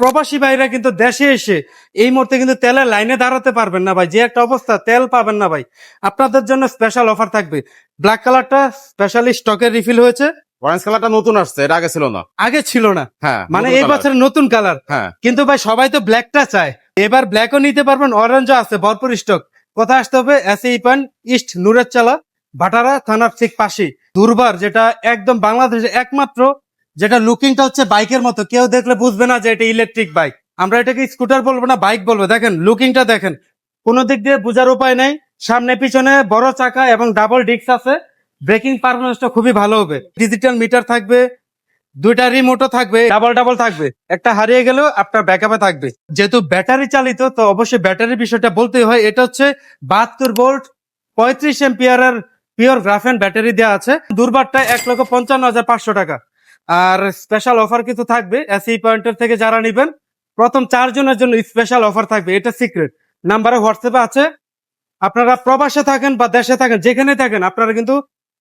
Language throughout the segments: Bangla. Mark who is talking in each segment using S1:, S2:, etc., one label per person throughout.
S1: প্রবাসী ভাইরা কিন্তু দেশে এসে এই মুহূর্তে কিন্তু তেলের লাইনে দাঁড়াতে পারবেন না ভাই, যে একটা অবস্থা তেল পাবেন না ভাই। আপনাদের জন্য স্পেশাল অফার থাকবে। ব্ল্যাক কালারটা স্পেশালি স্টকের রিফিল হয়েছে,
S2: অরেঞ্জ কালারটা নতুন আসছে, এটা আগে ছিল না।
S1: আগে ছিল না,
S2: হ্যাঁ,
S1: মানে
S2: নতুন
S1: এই
S2: colour।
S1: বছর নতুন কালার।
S2: হ্যাঁ,
S1: কিন্তু ভাই সবাই তো ব্ল্যাকটা চায়, এবার ব্ল্যাকও নিতে পারবেন, অরেঞ্জও আছে ভরপুর স্টক। কোথায় আসতে হবে? এসএ পয়েন্ট ইস্ট নুরের চালা, ভাটারা থানার ঠিক পাশে। দুর্বার, যেটা একদম বাংলাদেশে একমাত্র, যেটা লুকিংটা হচ্ছে বাইকের মতো, কেউ দেখলে বুঝবে না যে এটা ইলেকট্রিক বাইক। আমরা এটাকে স্কুটার বলবো না, বাইক বলবো। দেখেন লুকিংটা দেখেন, কোনো দিক দিয়ে বোঝার উপায় নেই। সামনে পিছনে বড় চাকা এবং ডাবল ডিস্ক আছে। ব্রেকিং পারফরমেন্সটা খুবই ভালো হবে। ডিজিটাল মিটার থাকবে, দুইটা রিমোটও থাকবে, ডাবল ডাবল থাকবে, একটা হারিয়ে গেলেও আপনার ব্যাকআপে থাকবে। যেহেতু ব্যাটারি চালিত, তো অবশ্যই ব্যাটারির বিষয়টা বলতেই হয়। এটা হচ্ছে 72 ভোল্ট 35 এম্পিয়ারের পিওর গ্রাফেন ব্যাটারি দেওয়া আছে। দুর্বারটা 1,55,500 টাকা। আর স্পেশাল অফার কিছু থাকবে এসি পয়েন্টের থেকে যারা নিবেন, প্রথম 4 জনের জন্য স্পেশাল অফার থাকবে। এটা সিক্রেট, নাম্বারে হোয়াটসঅ্যাপে আছে। আপনারা প্রবাসে থাকেন বা দেশে থাকেন, যেখানে থাকেন, আপনারা কিন্তু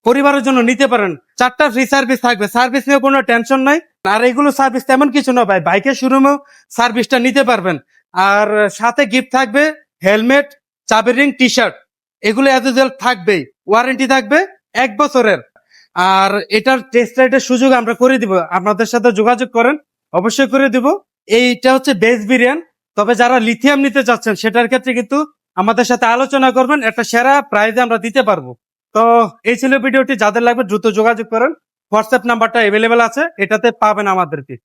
S1: পরিবারের জন্য নিতে পারেন। 4টা ফ্রি সার্ভিস থাকবে, সার্ভিস নিয়ে কোনো টেনশন নাই। আর এগুলো সার্ভিস তেমন কিছু না ভাই, বাইকের শোরুমেও সার্ভিসটা নিতে পারবেন। আর সাথে গিফট থাকবে হেলমেট, চাবি রিং, টি শার্ট, এগুলো এজ ইউজুয়াল থাকবেই। ওয়ারেন্টি থাকবে 1 বছরের। আর এটার টেস্ট রাইডের সুযোগ আমরা করে দিব, আপনাদের সাথে যোগাযোগ করেন, অবশ্যই করে দিব। এইটা হচ্ছে বেস ভেরিয়েন্ট, তবে যারা লিথিয়াম নিতে চাচ্ছেন সেটার ক্ষেত্রে কিন্তু আমাদের সাথে আলোচনা করবেন, একটা সেরা প্রাইজে আমরা দিতে পারবো। তো এই ছিল ভিডিওটি, যাদের লাগবে দ্রুত যোগাযোগ করেন। হোয়াটসঅ্যাপ নাম্বারটা অ্যাভেলেবেল আছে, এটাতে পাবেন আমাদেরকে।